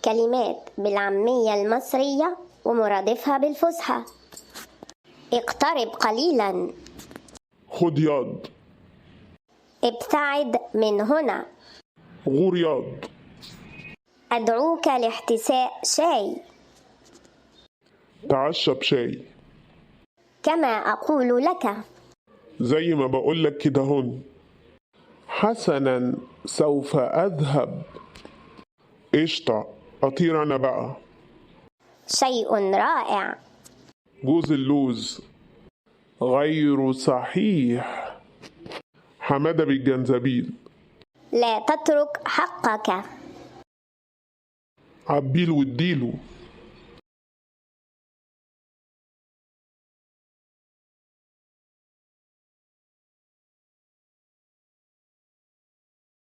الكلمات بالعامية المصرية ومرادفها بالفصحى. اقترب قليلا. خد ياض. ابتعد من هنا. غور ياض. أدعوك لاحتساء شاي. تعشى بشاي. كما أقول لك. زي ما بقولك كده هون. حسنا سوف أذهب. قشطة، أطير أنا بقى. شيء رائع. جوز اللوز. غير صحيح. حمادة بالجنزبيل. لا تترك حقك. عبيل واديله.